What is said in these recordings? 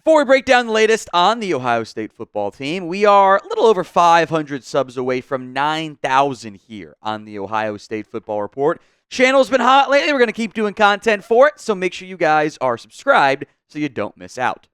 Before we break down the latest on the Ohio State football team, we are a little over 500 subs away from 9,000 here on the Ohio State Football Report. Channel's been hot lately. We're going to keep doing content for it, so make sure you guys are subscribed so you don't miss out.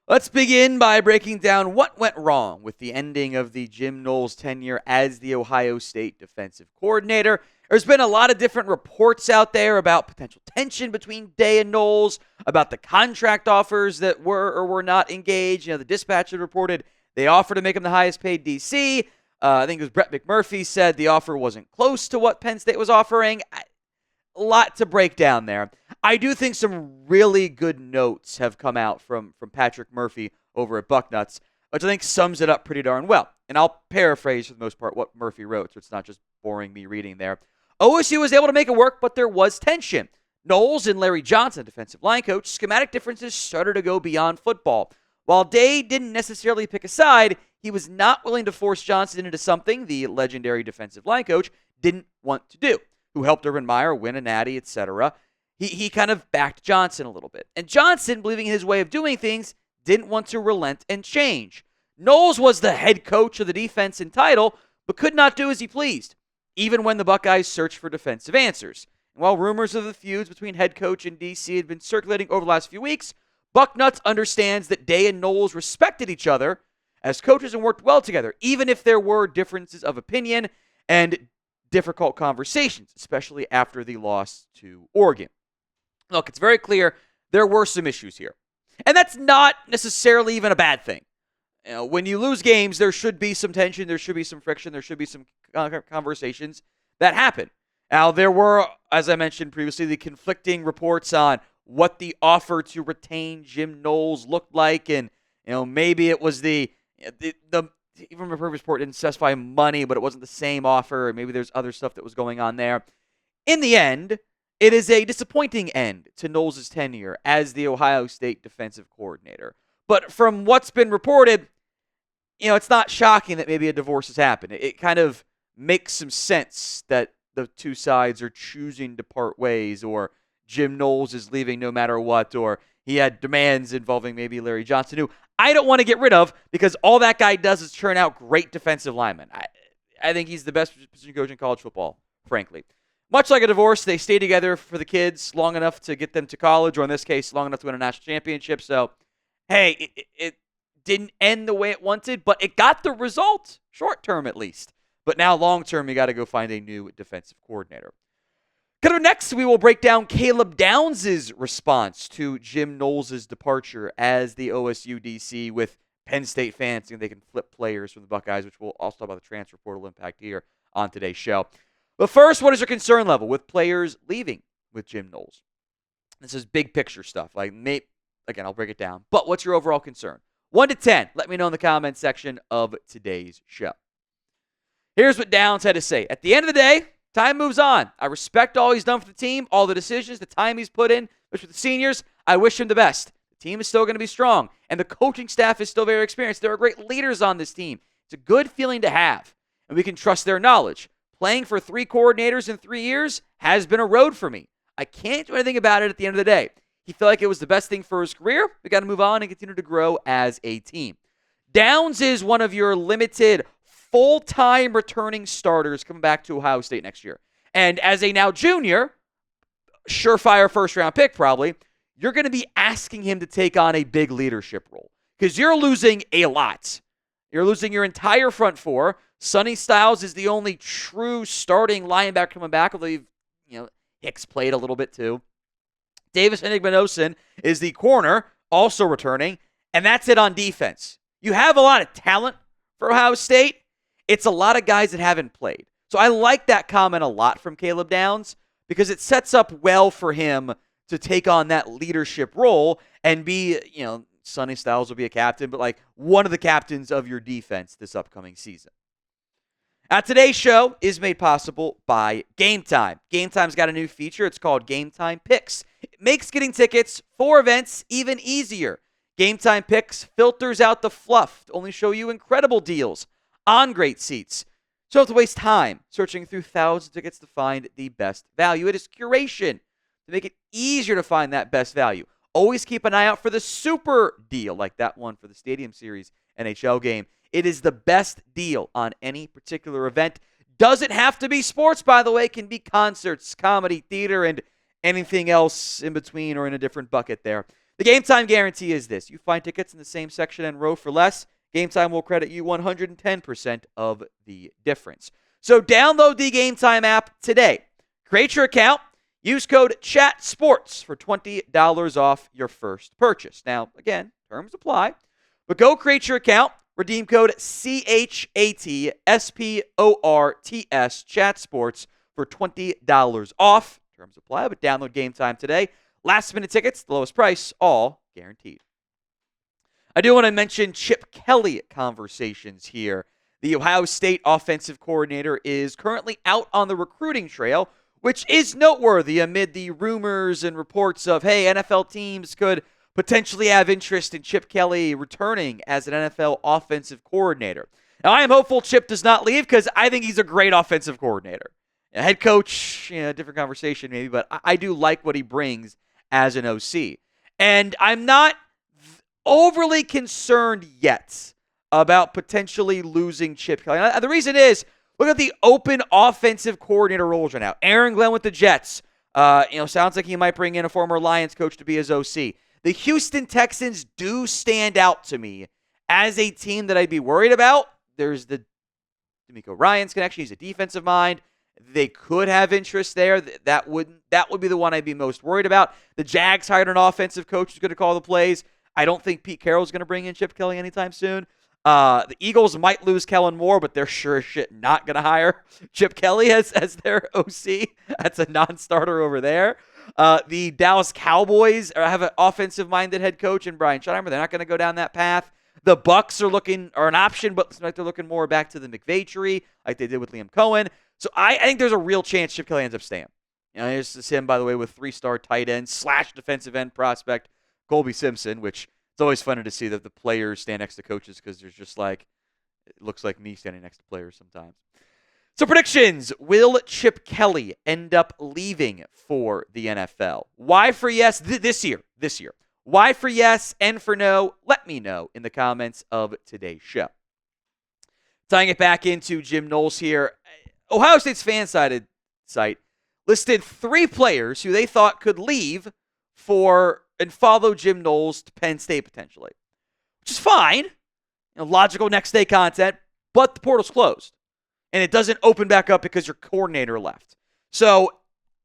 Let's begin by breaking down what went wrong with the ending of the Jim Knowles tenure as the Ohio State defensive coordinator. There's been a lot of different reports out there about potential tension between Day and Knowles, about the contract offers that were or were not engaged. The Dispatch had reported they offered to make him the highest paid DC. I think it was Brett McMurphy said the offer wasn't close to what Penn State was offering. A lot to break down there. I do think some really good notes have come out from Patrick Murphy over at Bucknuts, which I think sums it up pretty darn well. And I'll paraphrase for the most part what Murphy wrote, so it's not just boring me reading there. OSU was able to make it work, but there was tension. Knowles and Larry Johnson, defensive line coach, schematic differences started to go beyond football. While Day didn't necessarily pick a side, he was not willing to force Johnson into something the legendary defensive line coach didn't want to do, who helped Urban Meyer win a natty, etc. He kind of backed Johnson a little bit. And Johnson, believing in his way of doing things, didn't want to relent and change. Knowles was the head coach of the defense in title, but could not do as he pleased, even when the Buckeyes searched for defensive answers. And while rumors of the feuds between head coach and DC had been circulating over the last few weeks, Bucknuts understands that Day and Knowles respected each other as coaches and worked well together, even if there were differences of opinion and difficult conversations, especially after the loss to Oregon. Look, it's very clear there were some issues here. And that's not necessarily even a bad thing. When you lose games, there should be some tension, there should be some friction, there should be some conversations that happen. Now, there were, as I mentioned previously, the conflicting reports on what the offer to retain Jim Knowles looked like, and maybe it was the even the previous report didn't specify money, but it wasn't the same offer, or maybe there's other stuff that was going on there. In the end, it is a disappointing end to Knowles' tenure as the Ohio State defensive coordinator. But from what's been reported, it's not shocking that maybe a divorce has happened. It kind of makes some sense that the two sides are choosing to part ways, or Jim Knowles is leaving no matter what, or he had demands involving maybe Larry Johnson, who I don't want to get rid of because all that guy does is churn out great defensive linemen. I think he's the best position coach in college football, frankly. Much like a divorce, they stay together for the kids long enough to get them to college, or in this case, long enough to win a national championship. So, hey, it didn't end the way it wanted, but it got the result, short term at least. But now long term, you got to go find a new defensive coordinator. Coming up next, we will break down Caleb Downs' response to Jim Knowles' departure as the OSU DC, with Penn State fans thinking they can flip players from the Buckeyes, which we'll also talk about the transfer portal impact here on today's show. But first, what is your concern level with players leaving with Jim Knowles? This is big picture stuff. Again, I'll break it down. But what's your overall concern? 1 to 10. Let me know in the comments section of today's show. Here's what Downs had to say. At the end of the day, time moves on. I respect all he's done for the team, all the decisions, the time he's put in, especially with the seniors. I wish him the best. The team is still going to be strong, and the coaching staff is still very experienced. There are great leaders on this team. It's a good feeling to have, and we can trust their knowledge. Playing for 3 coordinators in 3 years has been a road for me. I can't do anything about it at the end of the day. He felt like it was the best thing for his career. We got to move on and continue to grow as a team. Downs is one of your limited full-time returning starters coming back to Ohio State next year. And as a now junior, surefire first-round pick probably, you're going to be asking him to take on a big leadership role because you're losing a lot. You're losing your entire front four. Sonny Styles is the only true starting linebacker coming back, although Hicks played a little bit too. Davis Enigmanosin is the corner, also returning, and that's it on defense. You have a lot of talent for Ohio State. It's a lot of guys that haven't played. So I like that comment a lot from Caleb Downs because it sets up well for him to take on that leadership role and be, Sonny Styles will be a captain, but one of the captains of your defense this upcoming season. Today's show is made possible by Game Time. Game Time's got a new feature. It's called Game Time Picks. It makes getting tickets for events even easier. Game Time Picks filters out the fluff to only show you incredible deals on great seats. So you don't have to waste time searching through thousands of tickets to find the best value. It is curation to make it easier to find that best value. Always keep an eye out for the super deal, like that one for the Stadium Series NHL game. It is the best deal on any particular event. Doesn't have to be sports, by the way. It can be concerts, comedy, theater, and anything else in between or in a different bucket there. The Game Time guarantee is this. You find tickets in the same section and row for less, Game Time will credit you 110% of the difference. So download the Game Time app today. Create your account. Use code CHATSPORTS for $20 off your first purchase. Now, again, terms apply. But go create your account. Redeem code CHATSPORTS, ChatSports, for $20 off. Terms apply, but download Game Time today. Last-minute tickets, the lowest price, all guaranteed. I do want to mention Chip Kelly conversations here. The Ohio State offensive coordinator is currently out on the recruiting trail, which is noteworthy amid the rumors and reports of, hey, NFL teams could potentially have interest in Chip Kelly returning as an NFL offensive coordinator. Now, I am hopeful Chip does not leave because I think he's a great offensive coordinator. A head coach, different conversation maybe, but I do like what he brings as an OC. And I'm not overly concerned yet about potentially losing Chip Kelly. The reason is, look at the open offensive coordinator roles right now. Aaron Glenn with the Jets. Sounds like he might bring in a former Lions coach to be his OC. The Houston Texans do stand out to me as a team that I'd be worried about. There's the D'Amico Ryans connection. He's a defensive mind. They could have interest there. That would be the one I'd be most worried about. The Jags hired an offensive coach who's going to call the plays. I don't think Pete Carroll's going to bring in Chip Kelly anytime soon. The Eagles might lose Kellen Moore, but they're sure as shit not going to hire Chip Kelly as their OC. That's a non-starter over there. The Dallas Cowboys have an offensive-minded head coach in Brian Schottenheimer. They're not going to go down that path. The Bucks are an option, but like they're looking more back to the McVay tree, like they did with Liam Cohen. So I think there's a real chance Chip Kelly ends up staying. This is him, by the way, with 3-star tight end / defensive end prospect Colby Simpson, which it's always funny to see that the players stand next to coaches because there's just it looks like me standing next to players sometimes. So predictions. Will Chip Kelly end up leaving for the NFL? Why for yes this year? Why for yes and for no? Let me know in the comments of today's show. Tying it back into Jim Knowles here. Ohio State's fan site listed 3 players who they thought could leave and follow Jim Knowles to Penn State potentially, which is fine. Logical next day content, but the portal's closed. And it doesn't open back up because your coordinator left. So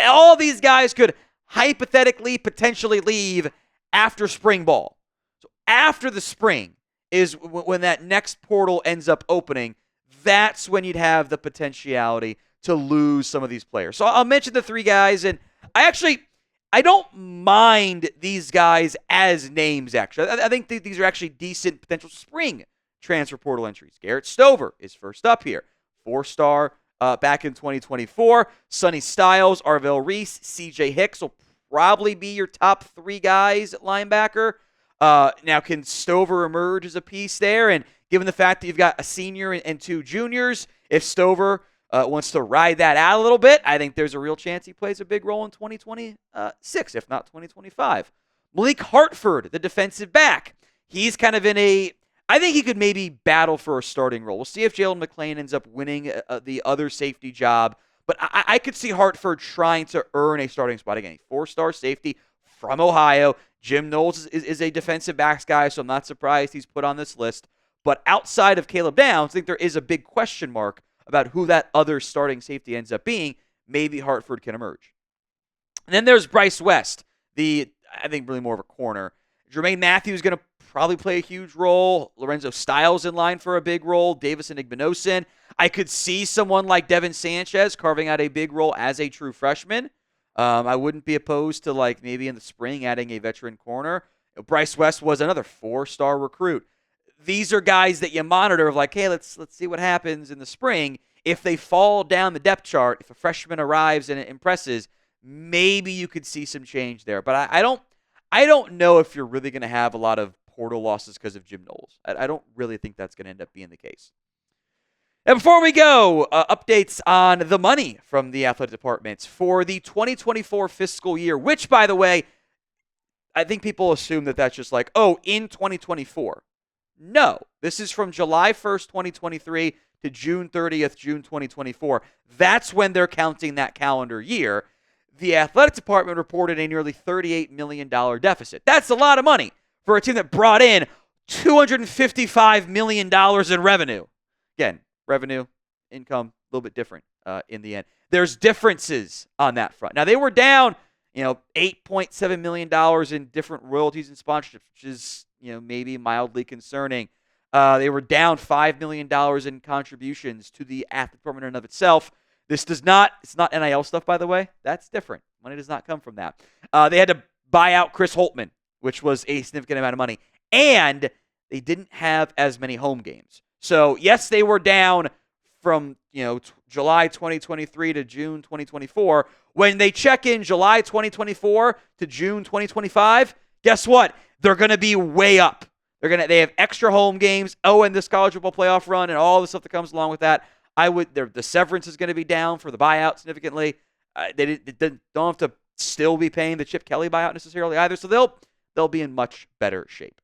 all these guys could hypothetically potentially leave after spring ball. So after the spring is when that next portal ends up opening. That's when you'd have the potentiality to lose some of these players. So I'll mention the 3 guys, and I don't mind these guys as names, actually. I think these are actually decent potential spring transfer portal entries. Garrett Stover is first up here. 4-star back in 2024. Sonny Styles, Arvell Reese, CJ Hicks will probably be your top 3 guys at linebacker. Now, can Stover emerge as a piece there? And given the fact that you've got a senior and 2 juniors, if Stover wants to ride that out a little bit, I think there's a real chance he plays a big role in 2026, if not 2025. Malik Hartford, the defensive back. He's kind of I think he could maybe battle for a starting role. We'll see if Jalen McClain ends up winning the other safety job. But I could see Hartford trying to earn a starting spot again. 4-star safety from Ohio. Jim Knowles is a defensive backs guy, so I'm not surprised he's put on this list. But outside of Caleb Downs, I think there is a big question mark about who that other starting safety ends up being. Maybe Hartford can emerge. And then there's Bryce West, I think really more of a corner. Jermaine Matthews is going to probably play a huge role. Lorenzo Styles in line for a big role. Davison Igbinosun. I could see someone like Devin Sanchez carving out a big role as a true freshman. I wouldn't be opposed to maybe in the spring adding a veteran corner. Bryce West was another 4-star recruit. These are guys that you monitor of hey, let's see what happens in the spring. If they fall down the depth chart, if a freshman arrives and it impresses, maybe you could see some change there. But I don't know if you're really going to have a lot of portal losses because of Jim Knowles. I don't really think that's going to end up being the case. And before we go, updates on the money from the athletic departments for the 2024 fiscal year, which, by the way, I think people assume that that's just like, oh, in 2024. No, this is from July 1st, 2023 to June 30th, June 2024. That's when they're counting that calendar year. The athletic department reported a nearly $38 million deficit. That's a lot of money for a team that brought in $255 million in revenue. Again, revenue, income, a little bit different in the end. There's differences on that front. Now, they were down, $8.7 million in different royalties and sponsorships, which is, maybe mildly concerning. They were down $5 million in contributions to the athletic department in and of itself. It's not NIL stuff, by the way. That's different. Money does not come from that. They had to buy out Chris Holtman, which was a significant amount of money. And they didn't have as many home games. So, yes, they were down from, July 2023 to June 2024. When they check in July 2024 to June 2025, guess what? They're going to be way up. They have extra home games. Oh, and this college football playoff run and all the stuff that comes along with that. The severance is going to be down for the buyout significantly. They don't have to still be paying the Chip Kelly buyout necessarily either. So they'll be in much better shape.